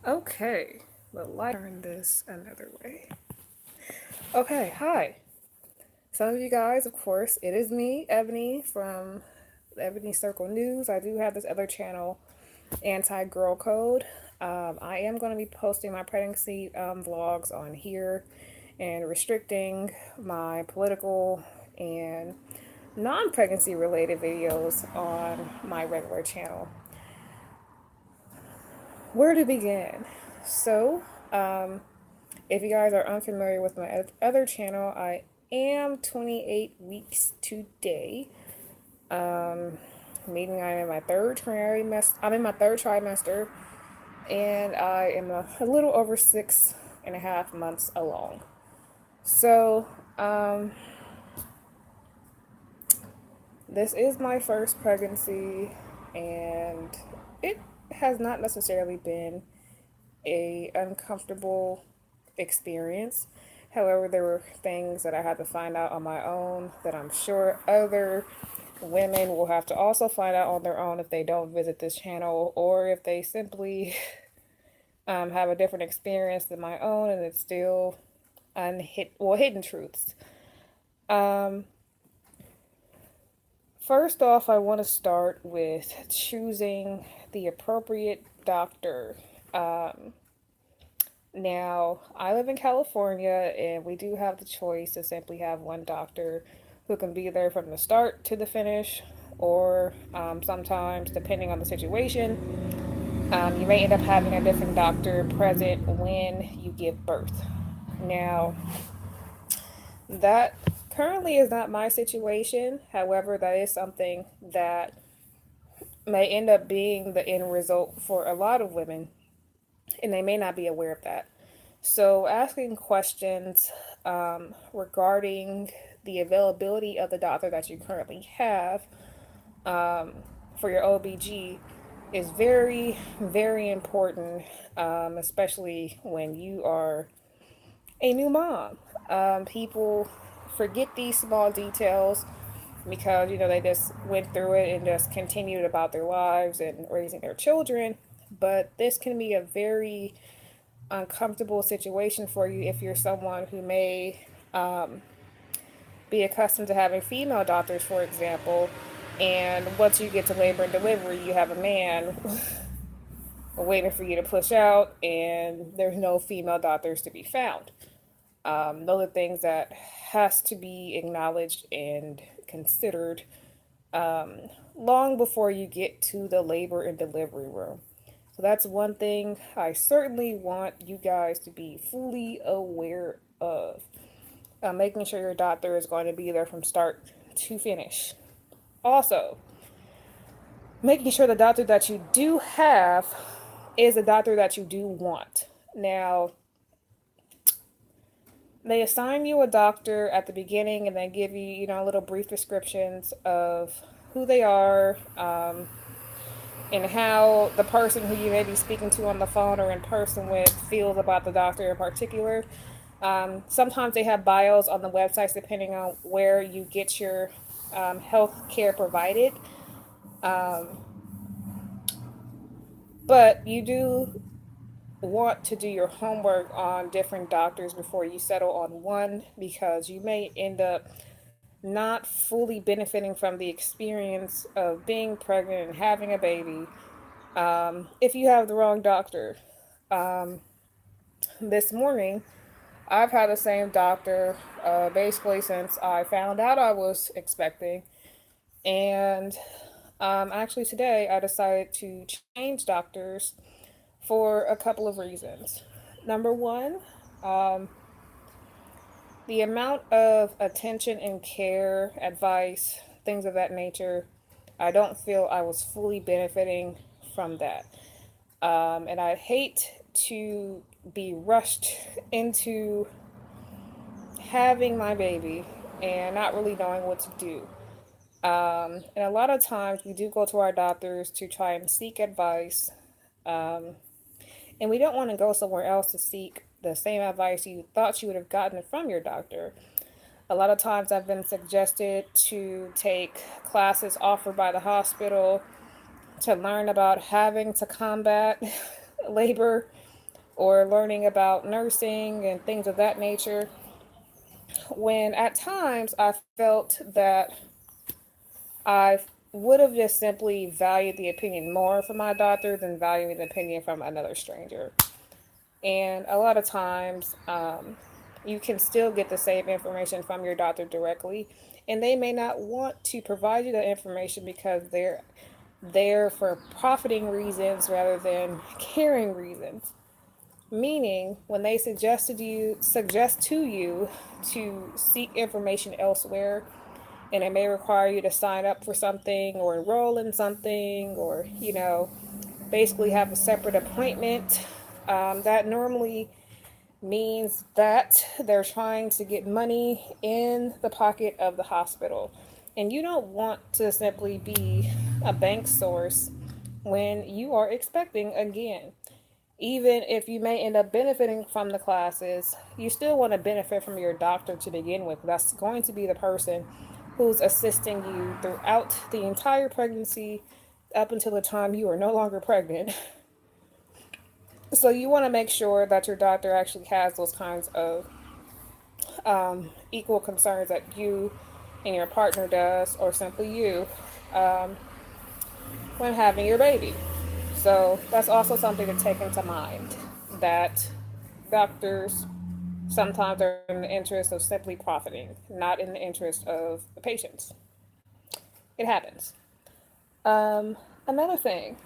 Okay, turn this another way. Okay, hi. Some of you guys, of course, it is me, Ebony, from the Ebony Circle News. I do have this other channel, Anti Girl Code. I am going to be posting my pregnancy vlogs on here and restricting my political and non pregnancy related videos on my regular channel. Where to begin? So, if you guys are unfamiliar with my other channel, I am 28 weeks today. Meaning I'm in my third trimester. I'm in my third trimester, and I am a little over 6.5 months along. So, this is my first pregnancy, and it has not necessarily been a uncomfortable experience. However, there were things that I had to find out on my own that I'm sure other women will have to also find out on their own if they don't visit this channel, or if they simply have a different experience than my own and it's still hidden truths. Um, First off, I want to start with choosing the appropriate doctor. Um, Now, I live in California, and we do have the choice to simply have one doctor who can be there from the start to the finish, or sometimes, depending on the situation, you may end up having a different doctor present when you give birth. Now, that currently is not my situation. However, that is something that may end up being the end result for a lot of women, and they may not be aware of that. So, asking questions regarding the availability of the doctor that you currently have for your OBG is very, very important, especially when you are a new mom. People forget these small details because they just went through it and just continued about their lives and raising their children. But this can be a very uncomfortable situation for you if you're someone who may be accustomed to having female doctors, for example, and once you get to labor and delivery, you have a man waiting for you to push out, and there's no female doctors to be found. Those are things that has to be acknowledged and considered long before you get to the labor and delivery room. So that's one thing I certainly want you guys to be fully aware of. Making sure your doctor is going to be there from start to finish. Also, making sure the doctor that you do have is a doctor that you do want. Now, they assign you a doctor at the beginning and they give you, little brief descriptions of who they are, and how the person who you may be speaking to on the phone or in person with feels about the doctor in particular. Sometimes they have bios on the websites depending on where you get your health care provided. But you do want to do your homework on different doctors before you settle on one, because you may end up not fully benefiting from the experience of being pregnant and having a baby if you have the wrong doctor. This morning, I've had the same doctor basically since I found out I was expecting. And actually, today I decided to change doctors for a couple of reasons. Number one, um, the amount of attention and care, advice, things of that nature, I don't feel I was fully benefiting from that. And I'd hate to be rushed into having my baby and not really knowing what to do. And a lot of times we do go to our doctors to try and seek advice, and we don't want to go somewhere else to seek the same advice you thought you would have gotten from your doctor. A lot of times I've been suggested to take classes offered by the hospital to learn about having to combat labor or learning about nursing and things of that nature, when at times I felt that I would have just simply valued the opinion more from my doctor than valuing the opinion from another stranger. And a lot of times, you can still get the same information from your doctor directly, and they may not want to provide you the information because they're there for profiting reasons rather than caring reasons. Meaning, when they suggest to you to seek information elsewhere, and it may require you to sign up for something or enroll in something, or basically have a separate appointment, that normally means that they're trying to get money in the pocket of the hospital. And you don't want to simply be a bank source when you are expecting again. Even if you may end up benefiting from the classes, you still want to benefit from your doctor to begin with. That's going to be the person who's assisting you throughout the entire pregnancy up until the time you are no longer pregnant. So you want to make sure that your doctor actually has those kinds of equal concerns that you and your partner does, or simply you, um, when having your baby. So that's also something to take into mind, that doctors sometimes are in the interest of simply profiting, not in the interest of the patients. It happens. Another thing,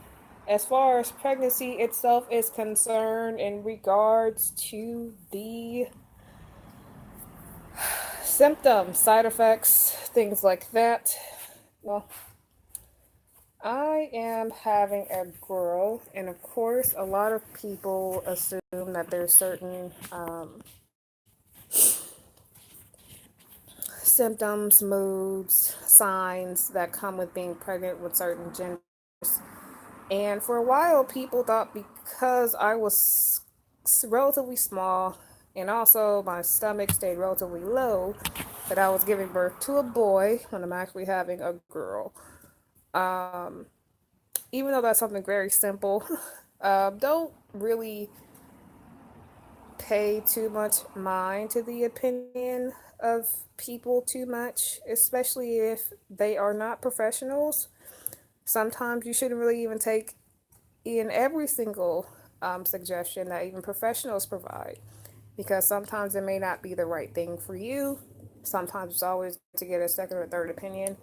as far as pregnancy itself is concerned, in regards to the symptoms, side effects, things like that, well, I am having a girl, and of course, a lot of people assume that there's certain symptoms, moods, signs that come with being pregnant with certain genders. And for a while, people thought because I was relatively small and also my stomach stayed relatively low that I was giving birth to a boy when I'm actually having a girl. Um, Even though that's something very simple, don't really pay too much mind to the opinion of people too much, especially if they are not professionals. Sometimes you shouldn't really even take in every single suggestion that even professionals provide, because sometimes it may not be the right thing for you. Sometimes it's always to get a second or third opinion.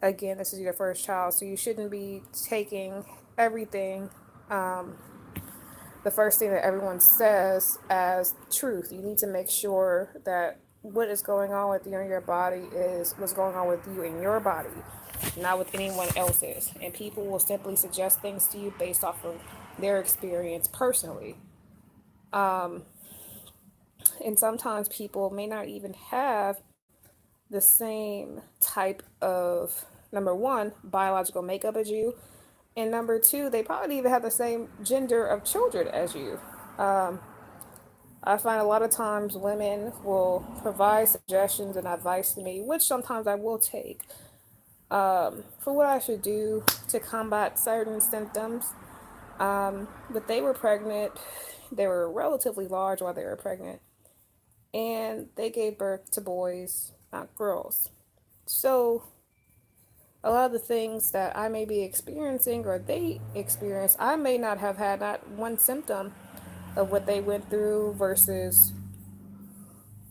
Again, this is your first child, so you shouldn't be taking everything, the first thing that everyone says, as truth. You need to make sure that what is going on with you in your body is what's going on with you in your body, not with anyone else's. And people will simply suggest things to you based off of their experience personally. And sometimes people may not even have the same type of, number one, biological makeup as you, and number two, they probably even have the same gender of children as you. I find a lot of times women will provide suggestions and advice to me, which sometimes I will take, for what I should do to combat certain symptoms. But they were pregnant, they were relatively large while they were pregnant, and they gave birth to boys, not girls. So, a lot of the things that I may be experiencing or they experience, I may not have had not one symptom of what they went through versus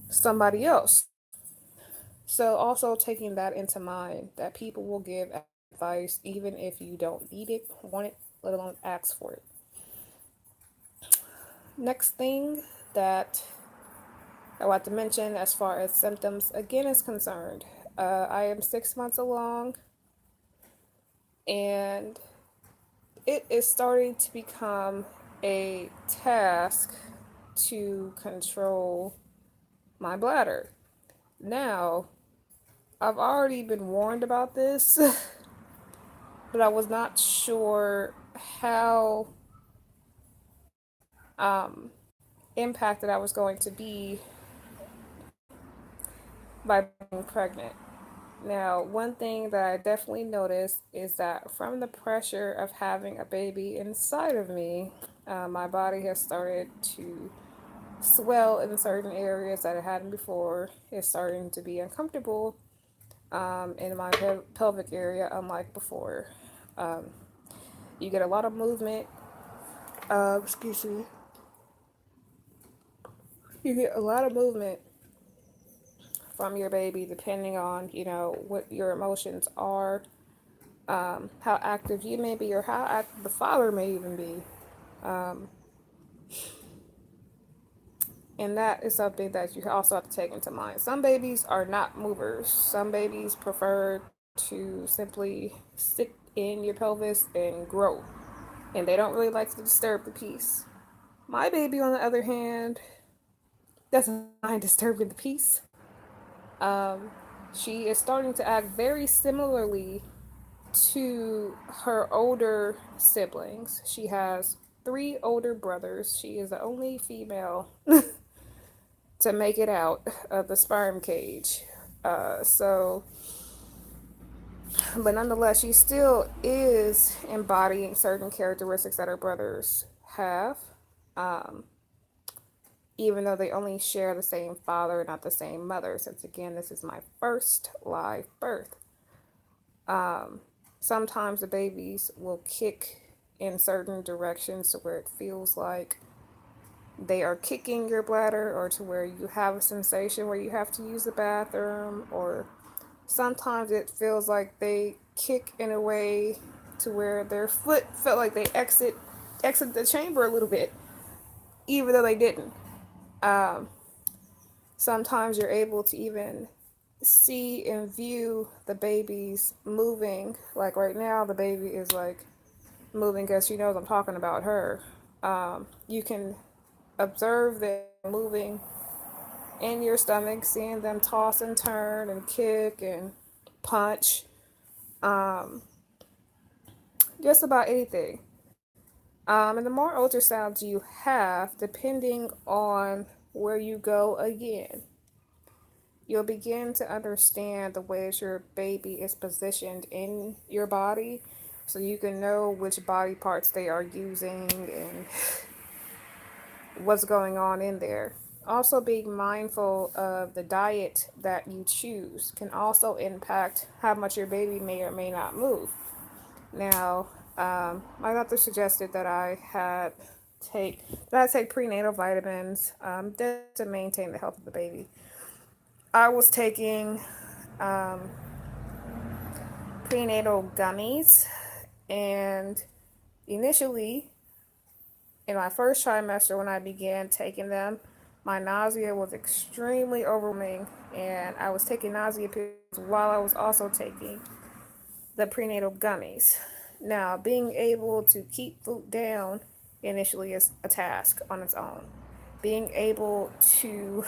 somebody else. So, also taking that into mind, that people will give advice even if you don't need it, want it, let alone ask for it. Next thing that I want to mention as far as symptoms again is concerned, I am 6 months along, and it is starting to become a task to control my bladder. Now, I've already been warned about this, but I was not sure how um, impacted I was going to be by being pregnant. Now, one thing that I definitely noticed is that from the pressure of having a baby inside of me, My body has started to swell in certain areas that it hadn't before. It's starting to be uncomfortable in my pelvic area, unlike before. Um, you get a lot of movement. Excuse me. You get a lot of movement from your baby, depending on what your emotions are, how active you may be, or how active the father may even be. Um, and that is something that you also have to take into mind. Some babies are not movers. Some babies prefer to simply sit in your pelvis and grow, and they don't really like to disturb the peace. My baby, on the other hand, doesn't mind disturbing the peace. Um, she is starting to act very similarly to her older siblings. She has three older brothers. She is the only female to make it out of the sperm cage. So, but nonetheless, she still is embodying certain characteristics that her brothers have, um, even though they only share the same father, not the same mother. Since again, this is my first live birth. Um, Sometimes the babies will kick in certain directions to where it feels like they are kicking your bladder, or to where you have a sensation where you have to use the bathroom, or sometimes it feels like they kick in a way to where their foot felt like they exit the chamber a little bit, even though they didn't. Um, Sometimes you're able to even see and view the babies moving. Like right now, the baby is like moving because she knows I'm talking about her. You can observe them moving in your stomach, seeing them toss and turn and kick and punch, um, just about anything. And the more ultrasounds you have, depending on where you go again, you'll begin to understand the ways your baby is positioned in your body, so you can know which body parts they are using and what's going on in there. Also, being mindful of the diet that you choose can also impact how much your baby may or may not move. Now, my doctor suggested that take I take prenatal vitamins, just to maintain the health of the baby. I was taking um, prenatal gummies, and initially, in my first trimester, when I began taking them, my nausea was extremely overwhelming, and I was taking nausea pills while I was also taking the prenatal gummies. Now, being able to keep food down initially is a task on its own. Being able to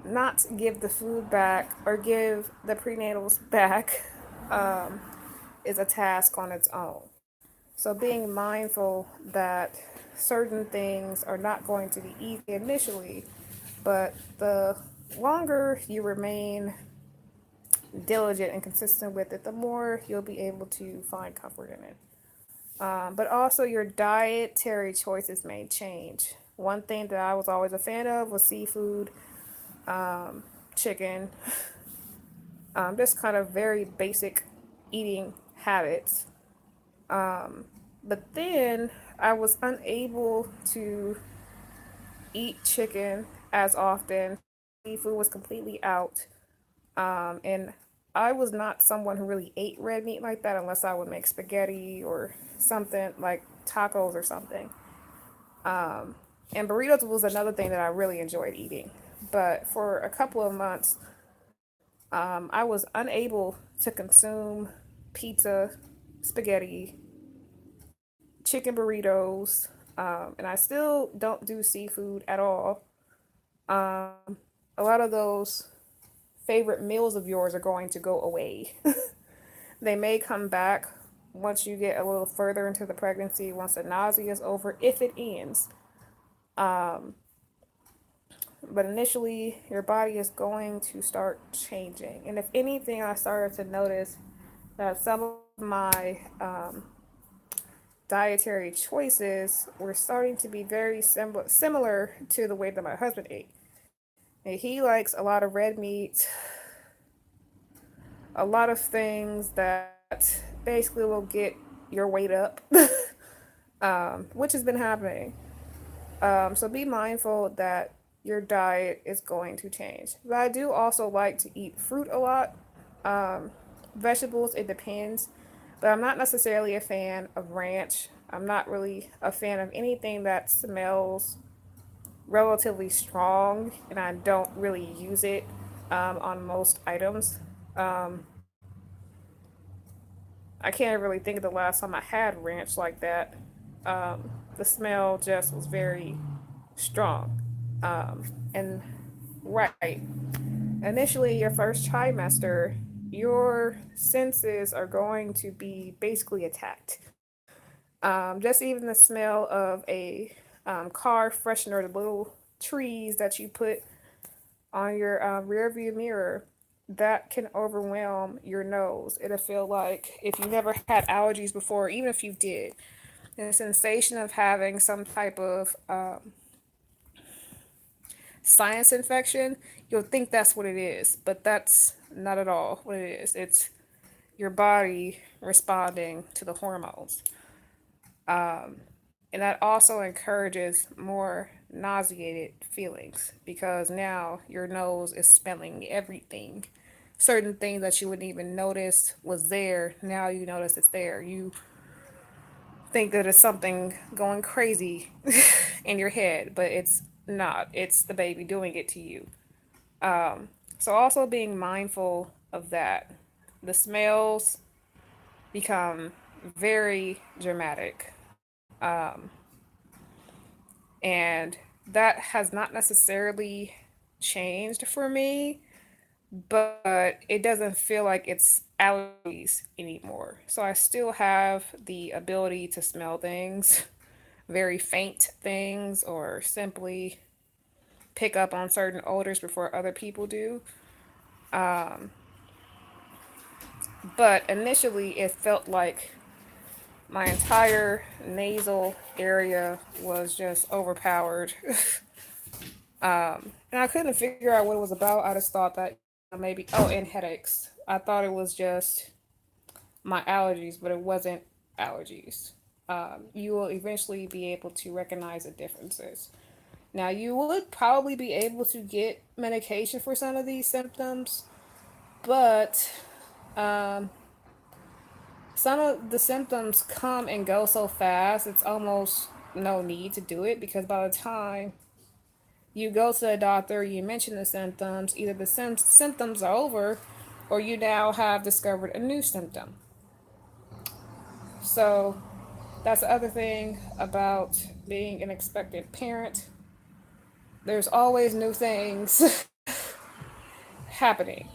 not give the food back or give the prenatals back um, is a task on its own. So, being mindful that certain things are not going to be easy initially, but the longer you remain diligent and consistent with it, the more you'll be able to find comfort in it. But also, your dietary choices may change. One thing that I was always a fan of was seafood, chicken, just kind of very basic eating habits. But then I was unable to eat chicken as often. Seafood was completely out. And I was not someone who really ate red meat like that unless I would make spaghetti or something like tacos or something. And burritos was another thing that I really enjoyed eating. But for a couple of months, I was unable to consume pizza, spaghetti, chicken burritos, and I still don't do seafood at all. A lot of those favorite meals of yours are going to go away. They may come back once you get a little further into the pregnancy, once the nausea is over, if it ends. Um, but initially, your body is going to start changing. And if anything, I started to notice that some of my dietary choices were starting to be very similar to the way that my husband ate. And he likes a lot of red meat, a lot of things that basically will get your weight up, which has been happening. So be mindful that your diet is going to change. But I do also like to eat fruit a lot. Vegetables, it depends. But I'm not necessarily a fan of ranch. I'm not really a fan of anything that smells relatively strong, and I don't really use it on most items. Um, I can't really think of the last time I had ranch like that. The smell just was very strong. And right, initially, your first trimester, your senses are going to be basically attacked. Just even the smell of a car freshener, the little trees that you put on your rear view mirror, that can overwhelm your nose. It'll feel like if you never had allergies before, even if you did, the sensation of having some type of sinus infection, you'll think that's what it is, but that's not at all what it is. It's your body responding to the hormones. And that also encourages more nauseated feelings because now your nose is smelling everything. Certain things that you wouldn't even notice was there, now you notice it's there. You think that it's something going crazy in your head, but it's not. It's the baby doing it to you. So also being mindful of that. The smells become very dramatic. And that has not necessarily changed for me, but it doesn't feel like it's allergies anymore. So I still have the ability to smell things, very faint things, or simply pick up on certain odors before other people do. But initially, it felt like my entire nasal area was just overpowered. And I couldn't figure out what it was about. I just thought that maybe, oh, and headaches. I thought it was just my allergies, but it wasn't allergies. You will eventually be able to recognize the differences. Now, you would probably be able to get medication for some of these symptoms, but some of the symptoms come and go so fast, it's almost no need to do it because by the time you go to a doctor, you mention the symptoms, either the symptoms are over or you now have discovered a new symptom. So that's the other thing about being an expectant parent. There's always new things happening.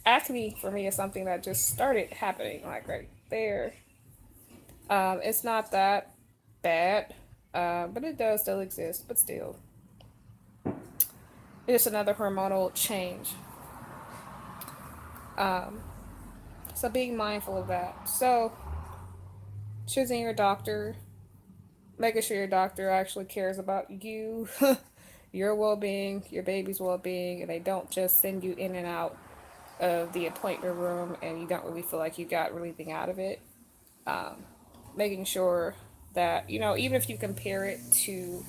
Acne for me is something that just started happening, like right there. It's not that bad, but it does still exist, but still. It's another hormonal change. So being mindful of that. So choosing your doctor, making sure your doctor actually cares about you, your well being, your baby's well being, and they don't just send you in and out of the appointment room and you don't really feel like you got anything out of it. Making sure that, even if you compare it to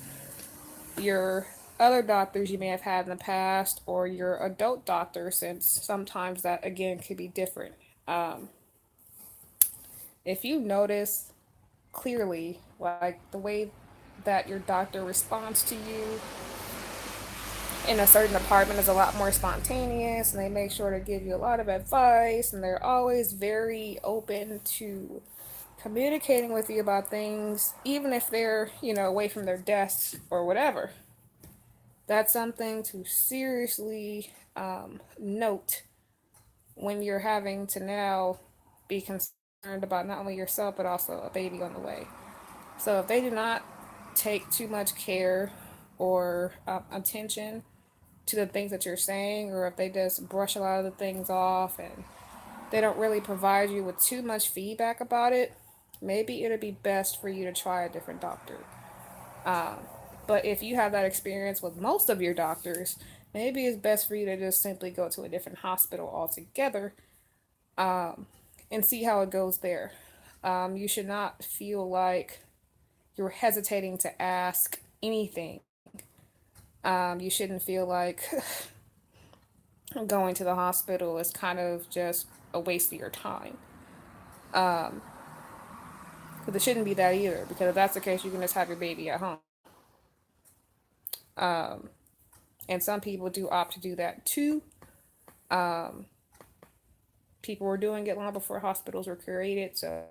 your other doctors you may have had in the past or your adult doctor, since sometimes that again could be different. If you notice clearly, like the way that your doctor responds to you in a certain department is a lot more spontaneous, and they make sure to give you a lot of advice, and they're always very open to communicating with you about things, even if they're, away from their desks or whatever. That's something to seriously note when you're having to now be concerned about not only yourself but also a baby on the way. So if they do not take too much care or attention to the things that you're saying, or if they just brush a lot of the things off and they don't really provide you with too much feedback about it, maybe it'll be best for you to try a different doctor. Um, but if you have that experience with most of your doctors, maybe it's best for you to just simply go to a different hospital altogether, and see how it goes there. You should not feel like you're hesitating to ask anything. You shouldn't feel like going to the hospital is kind of just a waste of your time. Because it shouldn't be that either. Because if that's the case, you can just have your baby at home. And some people do opt to do that too. People were doing it long before hospitals were created, so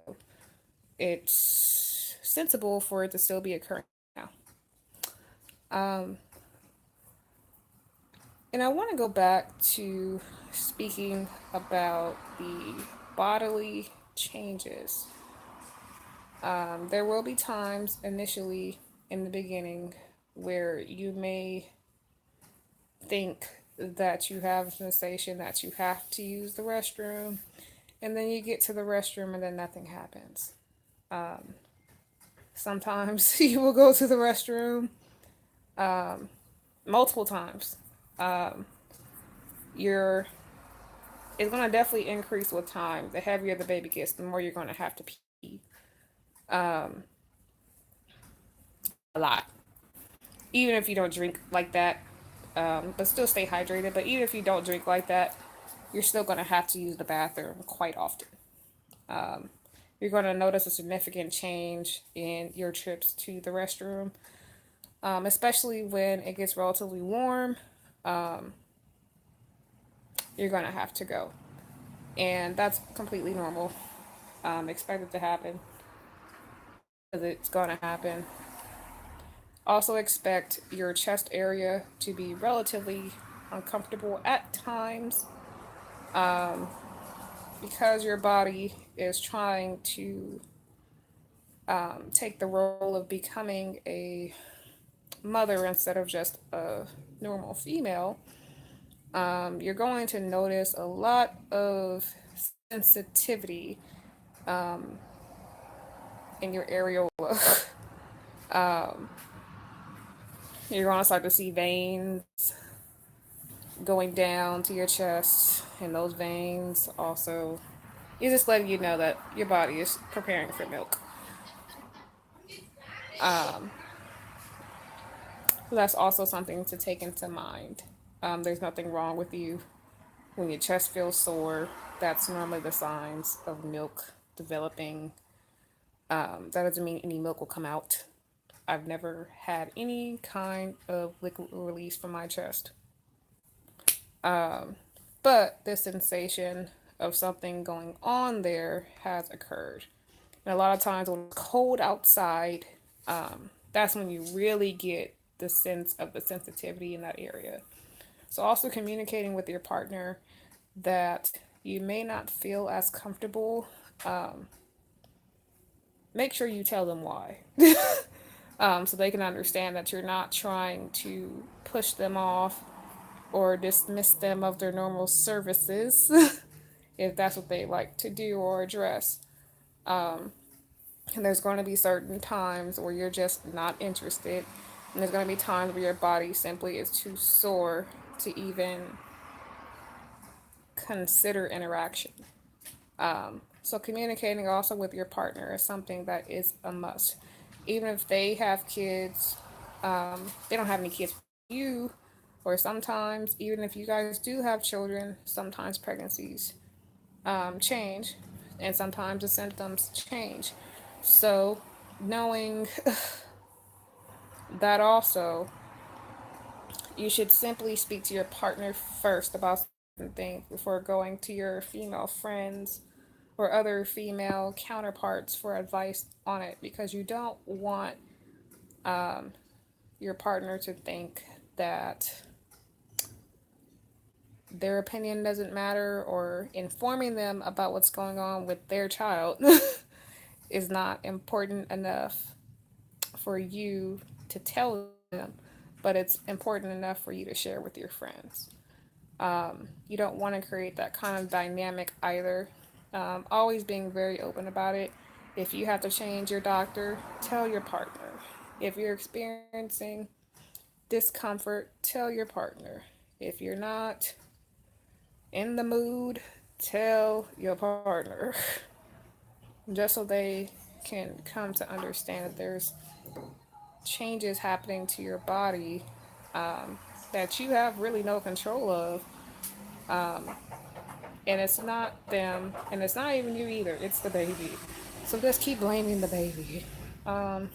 it's sensible for it to still be occurring now. And I want to go back to speaking about the bodily changes. There will be times initially in the beginning where you may think that you have a sensation that you have to use the restroom, and then you get to the restroom and then nothing happens. Sometimes you will go to the restroom multiple times. Your It's going to definitely increase with time. The heavier the baby gets, the more you're going to have to pee. A lot. Even if you don't drink like that, but still stay hydrated. But even if you don't drink like that, you're still going to have to use the bathroom quite often. You're going to notice a significant change in your trips to the restroom, especially when it gets relatively warm. You're going to have to go. And that's completely normal. Expect it to happen because it's going to happen. Also, expect your chest area to be relatively uncomfortable at times, because your body is trying to take the role of becoming a mother instead of just a normal female. You're going to notice a lot of sensitivity in your areola. You're going to start to see veins going down to your chest, and those veins also is just letting you know that your body is preparing for milk. So that's also something to take into mind. There's nothing wrong with you when your chest feels sore. That's normally the signs of milk developing. That doesn't mean any milk will come out. I've never had any kind of liquid release from my chest. But the sensation of something going on there has occurred. And a lot of times when it's cold outside, that's when you really get the sense of the sensitivity in that area. So also communicating with your partner that you may not feel as comfortable. Make sure you tell them why. So they can understand that you're not trying to push them off or dismiss them of their normal services if that's what they like to do or address. And there's going to be certain times where you're just not interested, and there's going to be times where your body simply is too sore to even consider interaction. So communicating also with your partner is something that is a must. Even if they have kids, they don't have any kids with you, or sometimes even if you guys do have children, sometimes pregnancies change, and sometimes the symptoms change. So knowing that also, you should simply speak to your partner first about certain things before going to your female friends or other female counterparts for advice on it, because you don't want your partner to think that their opinion doesn't matter, or informing them about what's going on with their child is not important enough for you to tell them, but it's important enough for you to share with your friends. You don't want to create that kind of dynamic either. Always being very open about it If you have to change your doctor, tell your partner. If you're experiencing discomfort, tell your partner. If you're not in the mood, tell your partner. Just so they can come to understand that there's changes happening to your body that you have really no control of. And it's not them, and it's not even you either, it's the baby. So just keep blaming the baby. Um,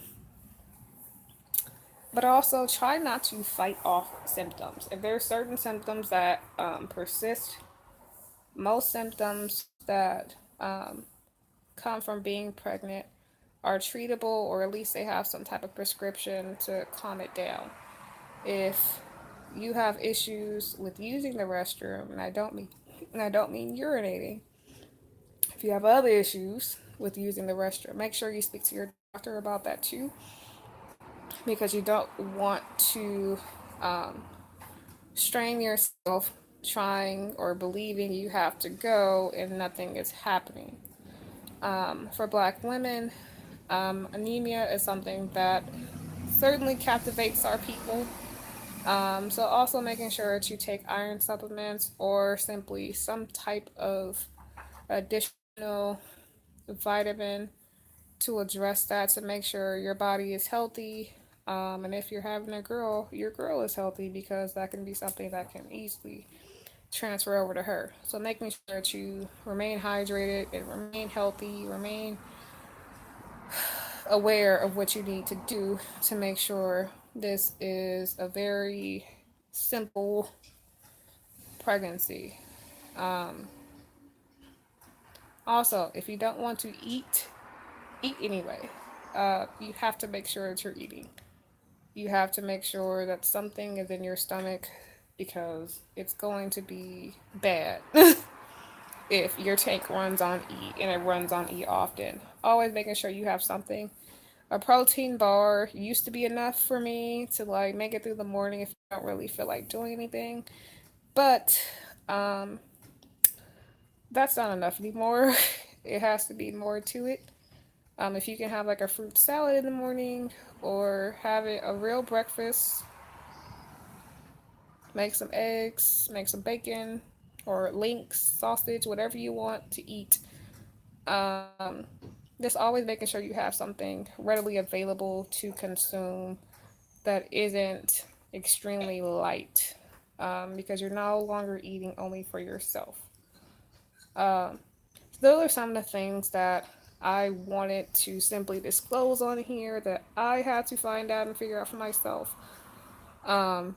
but also try not to fight off symptoms. If there are certain symptoms that persist, most symptoms that come from being pregnant are treatable, or at least they have some type of prescription to calm it down. If you have issues with using the restroom, and I don't mean urinating. If you have other issues with using the restroom, make sure you speak to your doctor about that too, because you don't want to um, strain yourself trying or believing you have to go and nothing is happening. For Black women, anemia is something that certainly captivates our people. So also making sure that you take iron supplements or simply some type of additional vitamin to address that, to make sure your body is healthy. And if you're having a girl, your girl is healthy, because that can be something that can easily transfer over to her. So making sure that you remain hydrated and remain healthy, remain aware of what you need to do to make sure this is a very simple pregnancy. Um, Also, if you don't want to eat, eat anyway. You have to make sure that you're eating. You have to make sure that something is in your stomach, because it's going to be bad if your tank runs on E, and it runs on E often. Always making sure you have something. A protein bar used to be enough for me to like make it through the morning if I don't really feel like doing anything. But um, that's not enough anymore. It has to be more to it. If you can have like a fruit salad in the morning, or have it a real breakfast, make some eggs, make some bacon, or links, sausage, whatever you want to eat. Um, just always making sure you have something readily available to consume that isn't extremely light, because you're no longer eating only for yourself. Um, so those are some of the things that I wanted to simply disclose on here that I had to find out and figure out for myself. Um,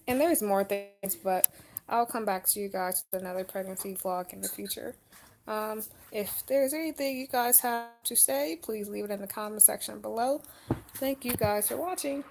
and there's more things, but I'll come back to you guys with another pregnancy vlog in the future. If there's anything you guys have to say, please leave it in the comment section below. Thank you guys for watching.